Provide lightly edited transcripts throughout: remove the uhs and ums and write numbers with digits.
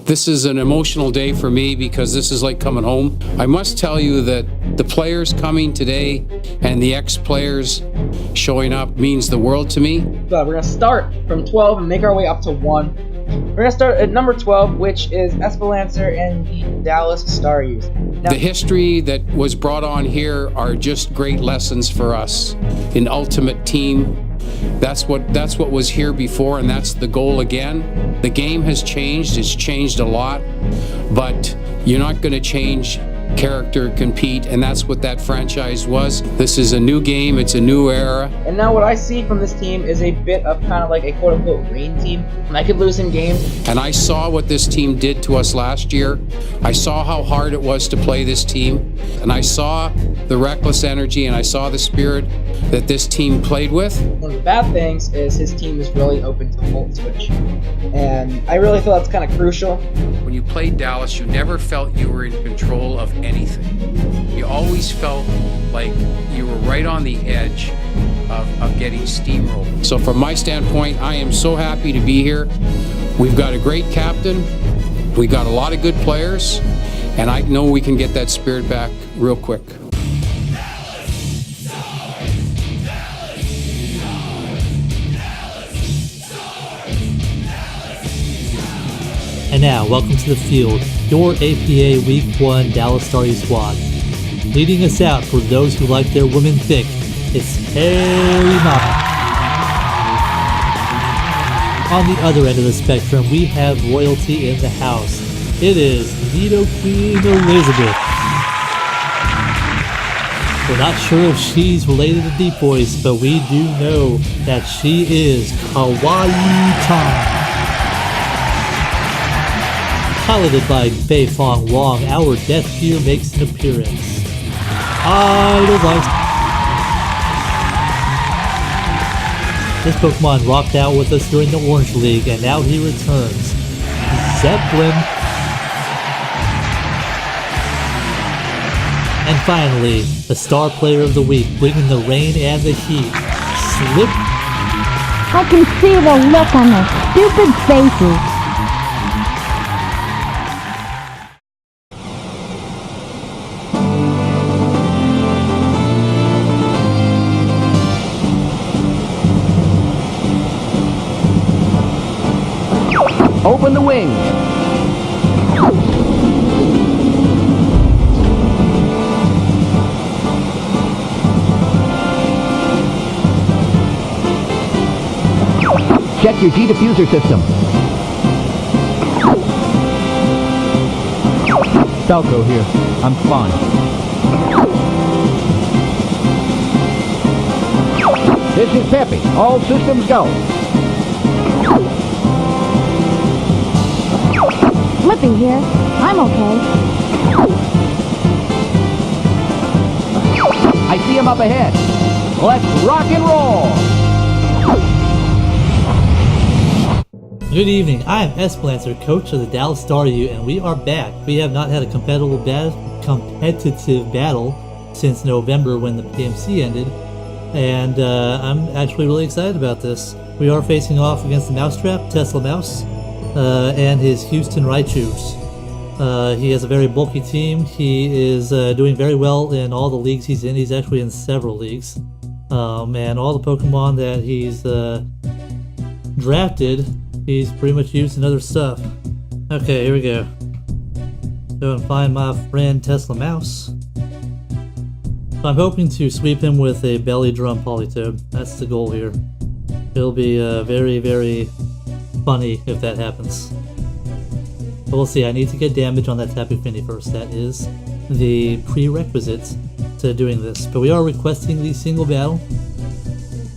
This is an emotional day for me because this is like coming home. I must tell you that the players coming today and the ex-players showing up means the world to me. We're going to start from 12 and make our way up to 1. We're going to start at number 12, which is Esperlancer and the Dallas Staryu. The history that was brought on here are just great lessons for us in ultimate team. That's what was here before, and that's the goal again. The game has changed. It's changed a lot, but you're not going to change character, compete, and that's what that franchise was. This is a new game. It's a new era. And now what I see from this team is a bit of kind of like a quote-unquote rain team. And I could lose in games. And I saw what this team did to us last year. I saw how hard it was to play this team. And I saw the reckless energy, and I saw the spirit that this team played with. One of the bad things is his team is really open to volt switch. And I really feel that's kind of crucial. When you played Dallas, you never felt you were in control of anything. You always felt like you were right on the edge of getting steamrolled. So from my standpoint, I am so happy to be here. We've got a great captain. We got a lot of good players. And I know we can get that spirit back real quick. And now, welcome to the field, your APA Week 1 Dallas Staryu squad. Leading us out for those who like their women thick, it's Harry Mama. On the other end of the spectrum, we have royalty in the house. It is Nido Queen Elizabeth. We're not sure if she's related to Deep Voice, but we do know that she is Kawaii Time. Piloted by Fei Fong Wong, our Death Gear makes an appearance. Idolized. This Pokemon rocked out with us during the Orange League, and now he returns. Zeppelin. And finally, the star player of the week, bringing the rain and the heat, Slip. I can see the look on their stupid faces. Open the wings. Check your G-diffuser system. Falco here. I'm fine. This is Peppy. All systems go. Flippy here. I'm okay. I see him up ahead. Let's rock and roll. Good evening, I am Esperlancer, coach of the Dallas Staryu, and we are back. We have not had a competitive battle since November when the PMC ended, and I'm actually really excited about this. We are facing off against the Mousetrap, TeslaMouse, and his Houston Raichus. He has a very bulky team. He is doing very well in all the leagues he's in. He's actually in several leagues. And all the Pokemon that he's drafted, he's pretty much used in other stuff. Okay, here we go. Go and find my friend TeslaMouse. So I'm hoping to sweep him with a belly drum Polytoad. That's the goal here. It'll be very, very funny if that happens. But we'll see. I need to get damage on that Tapu Fini first. That is the prerequisite to doing this. But we are requesting the single battle.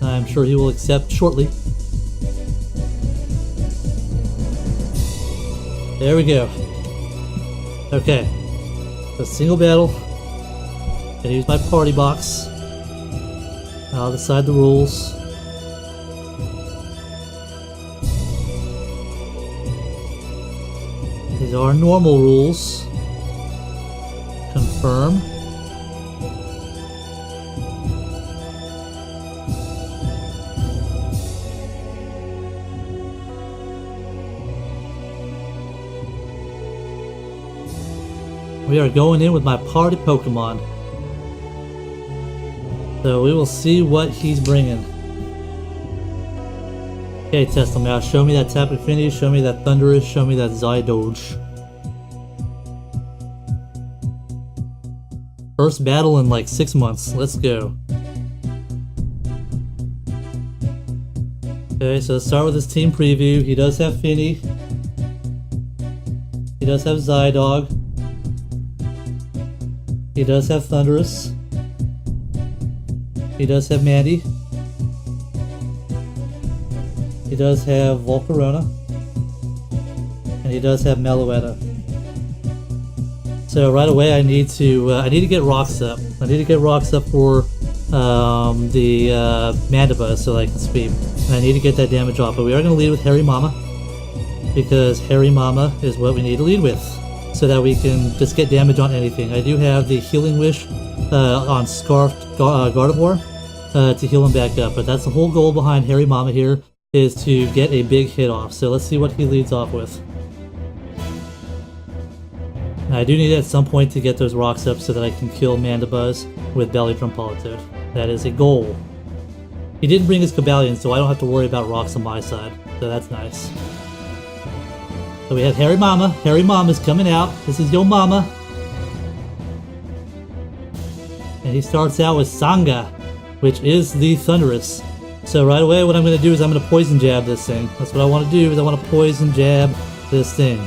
I'm sure he will accept shortly. There we go. Okay. A single battle. Gonna use my party box. I'll decide the rules. These are normal rules. Confirm. We are going in with my party Pokemon. So we will see what he's bringing. Okay, TeslaMouse, show me that Tapu Fini, show me that Thundurus, show me that Zydoge. First battle in like 6 months. Let's go. Okay, so let's start with his team preview. He does have Fini. He does have Zydoge. He does have Thundurus. He does have Mandy. He does have Volcarona. And he does have Meloetta. So right away I need to get rocks up. I need to get rocks up for the Mandibuzz so that I can sweep. And I need to get that damage off. But we are going to lead with Harry Mama. Because Harry Mama is what we need to lead with. So that we can just get damage on anything. I do have the Healing Wish on Scarfed Gardevoir to heal him back up. But that's the whole goal behind Harry Mama here, is to get a big hit off. So let's see what he leads off with. Now, I do need at some point to get those rocks up so that I can kill Mandibuzz with Belly Drum Politoed. That is a goal. He didn't bring his Cobalion, so I don't have to worry about rocks on my side. So that's nice. So we have Harry Mama. Harry Mama's coming out. This is your mama. And he starts out with Sanga, which is the Thundurus. So right away what I'm going to do is I'm going to Poison Jab this thing. That's what I want to do, is I want to Poison Jab this thing.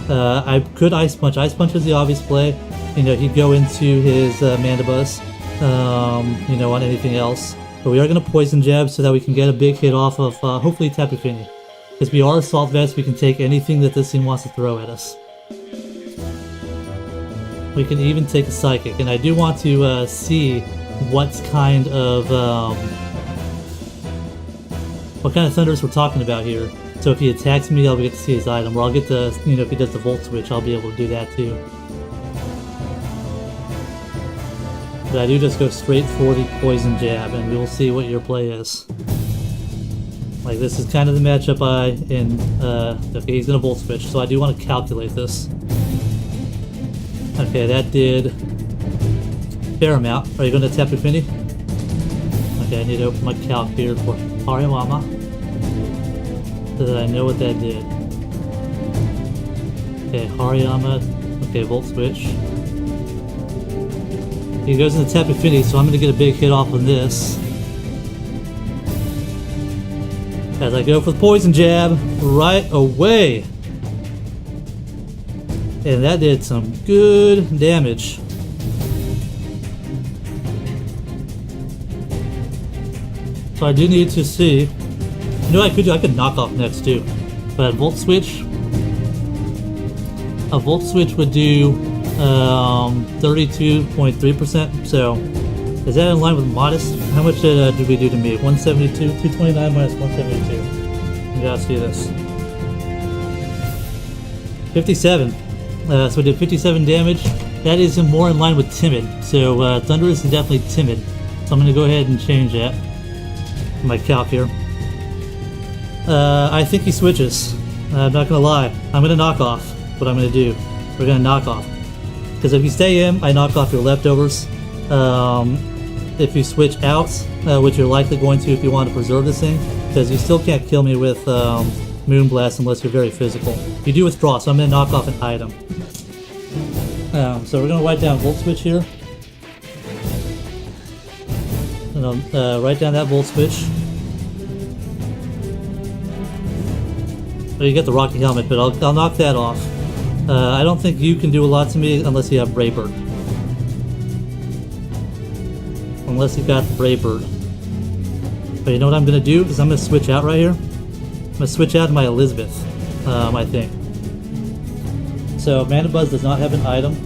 I could Ice Punch. Ice Punch is the obvious play. You know, he'd go into his Mandibuzz, you know, on anything else. But we are going to Poison Jab so that we can get a big hit off of, hopefully, Tapu Fini. Because we are Assault Vest, we can take anything that this thing wants to throw at us. We can even take a Psychic. And I do want to see what kind of Thundurus we're talking about here. So if he attacks me, I'll get to see his item. Or I'll get to, you know, if he does the Volt Switch, I'll be able to do that too. But I do just go straight for the Poison Jab, and we will see what your play is. Like, this is kind of the matchup okay, he's gonna Volt Switch, so I do want to calculate this. Okay, that did fair amount. Are you gonna Tapu Fini? Okay, I need to open my calc here for Hariyama, so that I know what that did. Okay, Hariyama. Okay, Volt Switch. He goes into Tapu Fini, so I'm going to get a big hit off on this. As I go for the Poison Jab right away. And that did some good damage. So I do need to see. You know what I could do? I could knock off next too. But a Volt Switch would do 32.3%. So is that in line with Modest? How much did we do to me? 172, 229 minus 172. You gotta see this. 57. So we did 57 damage. That is more in line with Timid. So Thundurus is definitely Timid. So I'm gonna go ahead and change that. My calc here. I think he switches. I'm not gonna lie. I'm gonna knock off. What I'm gonna do. We're gonna knock off. Because if you stay in, I knock off your leftovers. If you switch out, which you're likely going to if you want to preserve this thing, because you still can't kill me with Moonblast unless you're very physical. You do withdraw, so I'm gonna knock off an item. So we're gonna write down Volt Switch here. And I'll write down that Volt Switch. Well, you get the Rocky Helmet, but I'll knock that off. I don't think you can do a lot to me unless you have Brave Bird. Unless you've got Brave Bird. But you know what I'm going to do? Is I'm going to switch out right here. I'm going to switch out to my Elizabeth, I think. So Mandibuzz does not have an item.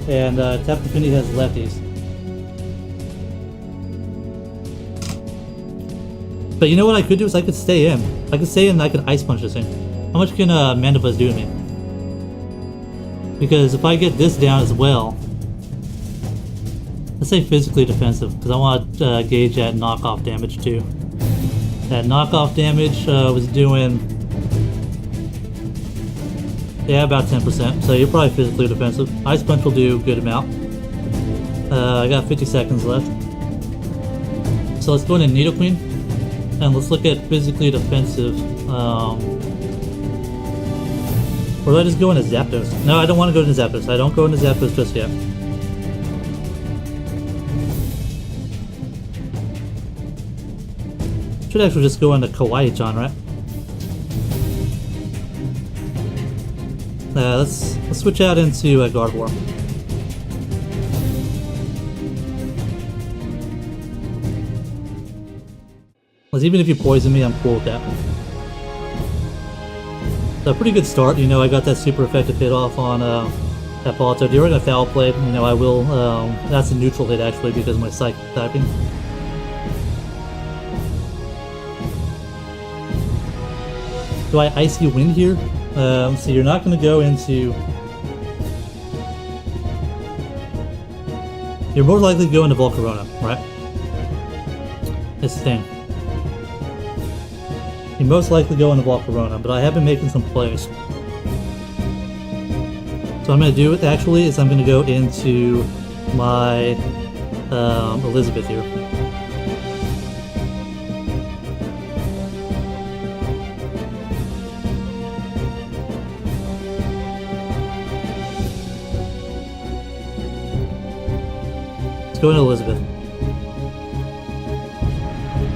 And Tapu Fini has lefties. But you know what I could do is I could stay in. I could stay in and I could Ice Punch this thing. How much can Mandibuzz do to me? Because if I get this down as well, let's say physically defensive, because I want to gauge that knockoff damage too. That knockoff damage was doing Yeah, about 10%. So you're probably physically defensive. Ice Punch will do a good amount. I got 50 seconds left. So let's go into Nidoqueen. And let's look at physically defensive. Or do I just go into Zapdos? No, I don't want to go into Zapdos. I don't go into Zapdos just yet. Should actually just go into Kawaii-chan, right? Let's switch out into Gardevoir. Because even if you poison me, I'm cool with that. So a pretty good start. You know, I got that super effective hit off on that Polito. During a foul play, you know, I will. That's a neutral hit actually because of my psychic typing. Do I Icy Wind here? So you're not going to go into... You're more likely to go into Volcarona, right? This thing. You most likely go into Volcarona, but I have been making some plays. So I'm going to do it actually is I'm going to go into my Elizabeth here. Let's go into Elizabeth.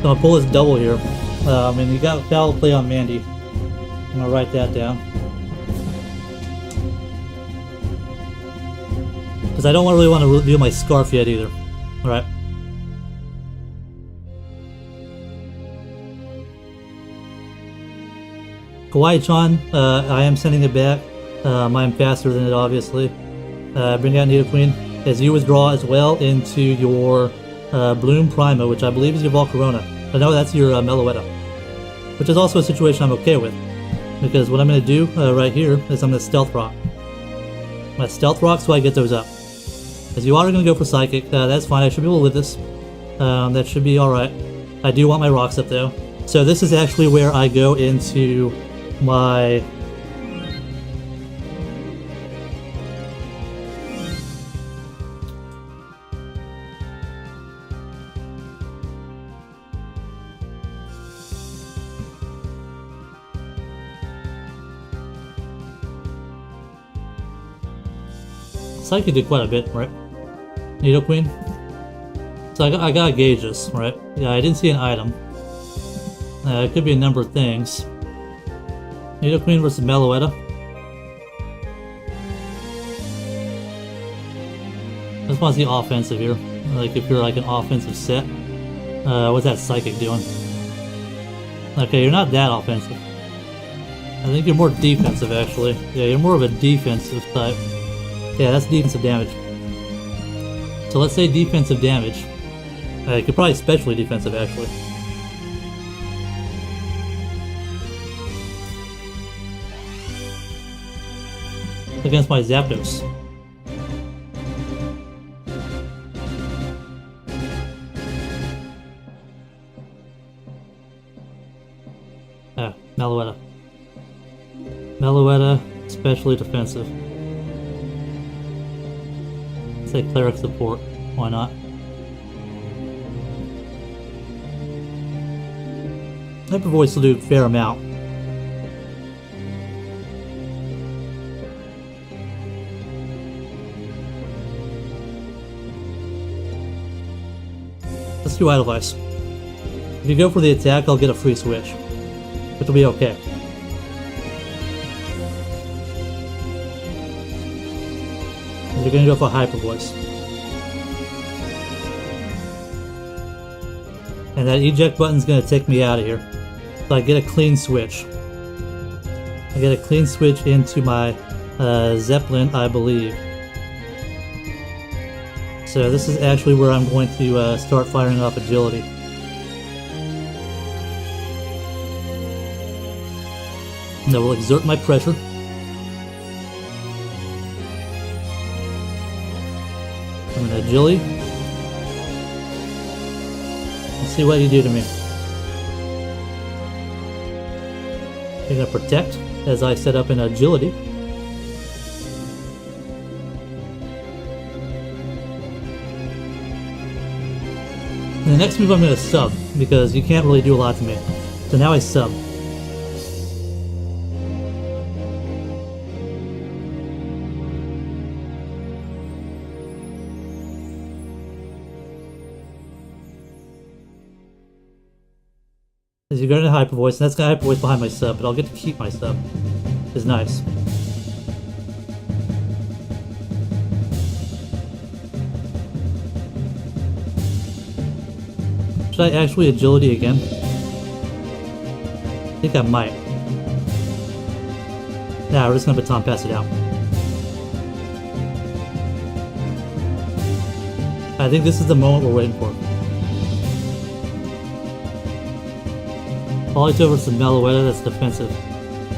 So I'll pull this double here. And you got a foul play on Mandy. I'm gonna write that down. Because I don't really want to reveal my scarf yet either. Alright. Kawaii-chan, I am sending it back. I'm faster than it, obviously. Bring out Nidoqueen. As you withdraw as well into your Bloom Primo, which I believe is your Volcarona. But no, that's your Meloetta. Which is also a situation I'm okay with. Because what I'm going to do right here is I'm going to Stealth Rock. My Stealth Rock so I get those up. As you are going to go for Psychic, that's fine. I should be able to live this. That should be alright. I do want my rocks up though. So this is actually where I go into my... Psychic did quite a bit, right? Nidoqueen. So I gotta gauge this, right? Yeah, I didn't see an item. It could be a number of things. Nidoqueen versus Meloetta. I just want to see offensive here. Like if you're like an offensive set. What's that Psychic doing? Okay, you're not that offensive. I think you're more defensive actually. Yeah, you're more of a defensive type. Yeah, that's defensive damage. So let's say defensive damage. You could probably specially defensive actually. Against my Zapdos. Meloetta. Meloetta, specially defensive. Say cleric support, why not? Hyper Voice will do a fair amount. Let's do Edelweiss. If you go for the attack, I'll get a free switch, which will be okay. You're gonna go for Hyper Voice. And that eject button's gonna take me out of here. So I get a clean switch. I get a clean switch into my Zeppelin, I believe. So this is actually where I'm going to start firing off agility. And I will exert my pressure. I'm gonna agility. Let's see what you do to me. You're gonna protect as I set up an agility. And the next move I'm going to sub, because you can't really do a lot to me. So now I sub. As you're going to hyper voice, and that's got hyper voice behind my sub, but I'll get to keep my sub. It's nice. Should I actually agility again? I think I might. Nah, we're just gonna baton pass it out. I think this is the moment we're waiting for. Polytoad versus Meloetta, that's defensive.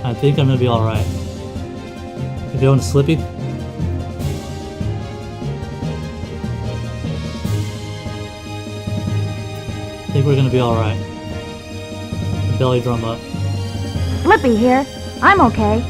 I think I'm gonna be alright. We're going to Slippy. I think we're gonna be alright. Belly drum up. Slippy here. I'm okay.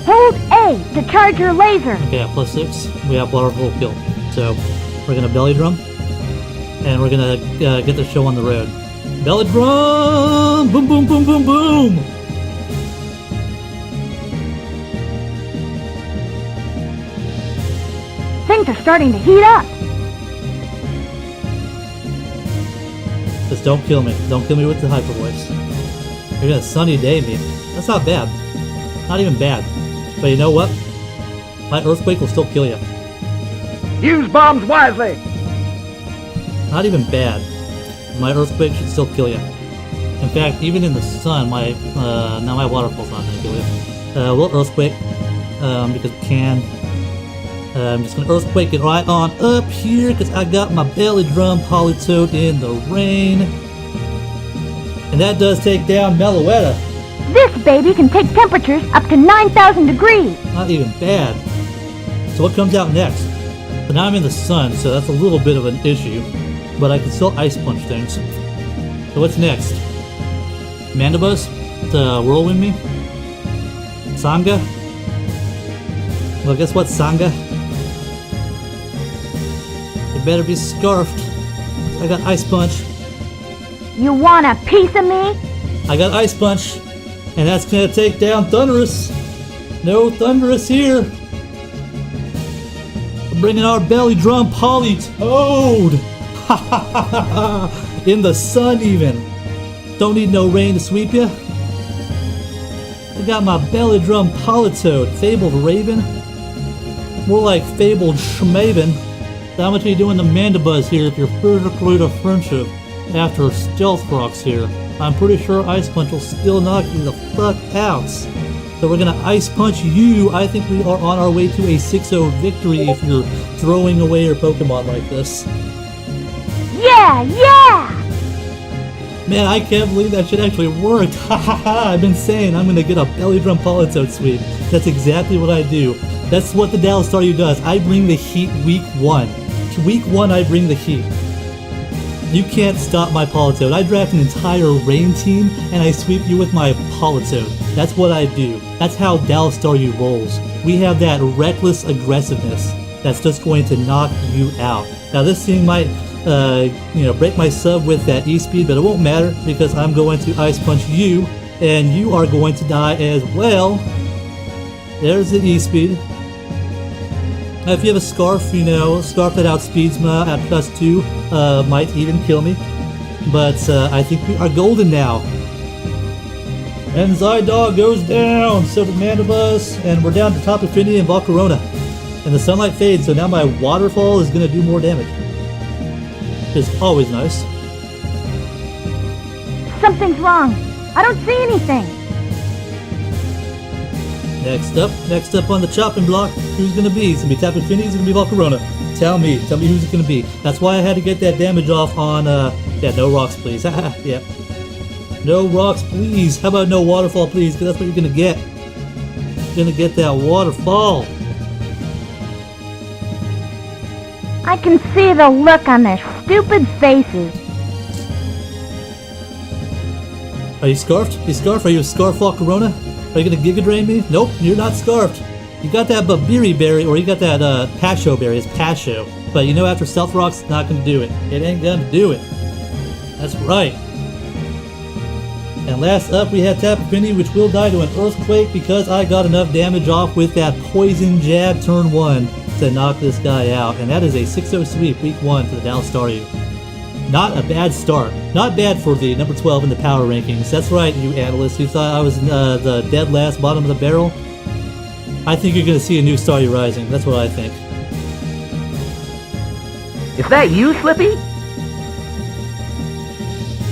Hold A to charge your laser. Okay, at +6, we have waterfall kill. So, we're gonna belly drum, and we're gonna get the show on the road. Belly drum! Boom, boom, boom, boom, boom! Things are starting to heat up. Just don't kill me. Don't kill me with the hyper voice. You're gonna sunny day me. That's not bad. Not even bad. But you know what? My earthquake will still kill you. Use bombs wisely. Not even bad. My earthquake should still kill you. In fact, even in the sun, now my waterfall's not gonna kill you. We'll earthquake, because we can. I'm just gonna earthquake it right on up here, because I got my belly drum Polytoad in the rain. And that does take down Meloetta. This baby can take temperatures up to 9,000 degrees. Not even bad. So what comes out next? But now I'm in the sun, so that's a little bit of an issue. But I can still ice punch things. So what's next? Mandibuzz to whirlwind me? Sanga? Well, guess what, Sanga? You better be scarfed. I got ice punch. You want a piece of me? I got ice punch. And that's gonna take down Thunderous. No Thunderous here. We're bringing our belly drum Polytoad. In the sun even. Don't need no rain to sweep ya. I got my belly drum Polytoad. Fabled Raven. More like Fabled Schmaven. So how much are you doing to Mandibuzz here if you're physically defensive after Stealth Rocks here? I'm pretty sure Ice Punch will still knock you the fuck out. So we're gonna Ice Punch you. I think we are on our way to a 6-0 victory if you're throwing away your Pokemon like this. Yeah, yeah! Man, I can't believe that shit actually worked. Ha ha ha! I've been saying I'm gonna get a belly drum Polytoad sweep. That's exactly what I do. That's what the Dallas Staryu does. I bring the heat week 1. Week 1 I bring the heat. You can't stop my Polytoad. I draft an entire rain team and I sweep you with my Polytoad. That's what I do. That's how Dallas Staryu rolls. We have that reckless aggressiveness that's just going to knock you out. Now this thing might break my sub with that E-speed, but it won't matter because I'm going to Ice Punch you, and you are going to die as well. There's the E-speed. Now if you have a Scarf, Scarf that outspeeds me at +2, might even kill me. But I think we are golden now. And Zydog goes down, so did Mandibuzz, and we're down to Top Affinity and Volcarona. And the sunlight fades, so now my waterfall is going to do more damage. Is always nice. Something's wrong. I don't see anything. Next up on the chopping block, who's gonna be? It's gonna be Tapu Fini, it's gonna be Volcarona. Tell me who's it gonna be. That's why I had to get that damage off on, no rocks please. Yep. No rocks please. How about no waterfall please, because that's what you're gonna get. You're gonna get that waterfall. I can see the look on their stupid faces. Are you scarfed? You scarfed? Are you a Scarflaw Corona? Are you gonna Giga Drain me? Nope, you're not scarfed. You got that Babiri berry, or you got that Pasho berry. It's Pasho. But you know, after Stealth Rock's not gonna do it. It ain't gonna do it. That's right. And last up, we had Tapu Fini, which will die to an Earthquake because I got enough damage off with that Poison Jab turn 1 to knock this guy out. And that is a 6-0 sweep week 1 for the Dallas Staryu. Not a bad start. Not bad for the number 12 in the power rankings. That's right, you analysts. You thought I was the dead last bottom of the barrel. I think you're going to see a new Staryu rising. That's what I think. Is that you, Slippy?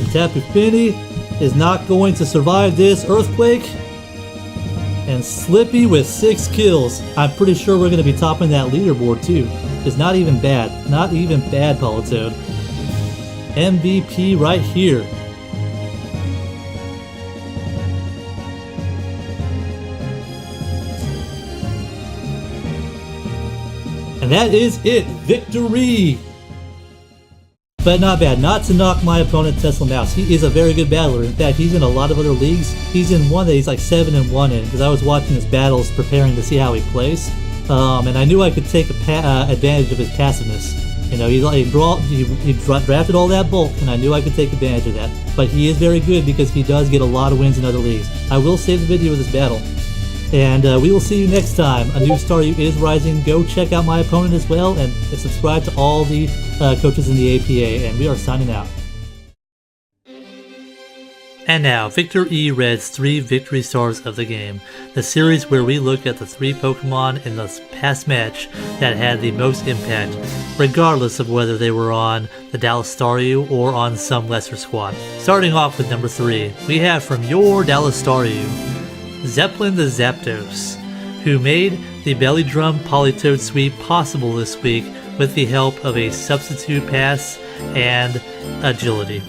And Tapu Fini is not going to survive this Earthquake. And Slippy with 6 kills. I'm pretty sure we're going to be topping that leaderboard too. It's not even bad. Not even bad, Politoed. MVP right here. And that is it. Victory! But not bad. Not to knock my opponent TeslaMouse. He is a very good battler. In fact, he's in a lot of other leagues. He's in one that he's like 7-1 in, because I was watching his battles preparing to see how he plays. And I knew I could take advantage of his passiveness. You know, he drafted all that bulk, and I knew I could take advantage of that. But he is very good because he does get a lot of wins in other leagues. I will save the video of this battle. And we will see you next time. A new Staryu is rising. Go check out my opponent as well, and subscribe to all the coaches in the APA. And we are signing out. And now, Victor E. Red's 3 victory stars of the game. The series where we look at the 3 Pokemon in the past match that had the most impact, regardless of whether they were on the Dallas Staryu or on some lesser squad. Starting off with number 3, we have from your Dallas Staryu, Zeppelin the Zapdos, who made the Belly Drum Politoed sweep possible this week with the help of a substitute pass and agility.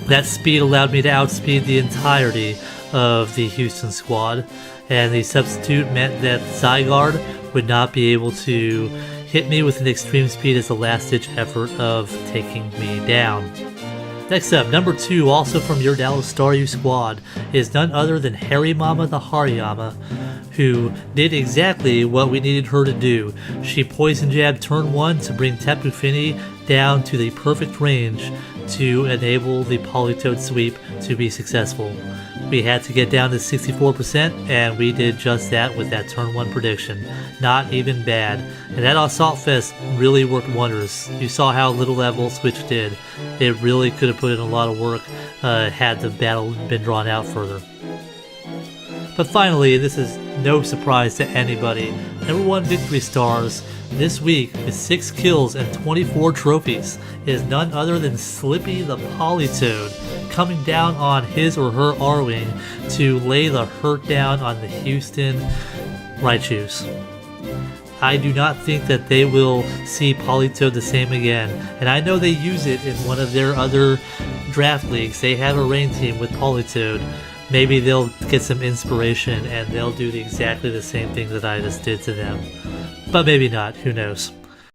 That speed allowed me to outspeed the entirety of the Houston squad, and the substitute meant that Zygarde would not be able to hit me with an extreme speed as a last-ditch effort of taking me down. Next up, number 2, also from your Dallas Staryu squad, is none other than Harry Mama the Hariyama, who did exactly what we needed her to do. She Poison Jabbed turn 1 to bring Tapu Fini down to the perfect range to enable the Politoed sweep to be successful. We had to get down to 64%, and we did just that with that turn 1 prediction. Not even bad. And that Assault Fest really worked wonders. You saw how little that Volt Switch did. It really could have put in a lot of work had the battle been drawn out further. But finally, this is no surprise to anybody. Number 1 victory stars this week with 6 kills and 24 trophies is none other than Slippy the Politoed, coming down on his or her R-Wing to lay the hurt down on the Houston Raichus. I do not think that they will see Politoed the same again, and I know they use it in one of their other draft leagues. They have a rain team with Politoed. Maybe they'll get some inspiration and they'll do exactly the same thing that I just did to them. But maybe not, who knows.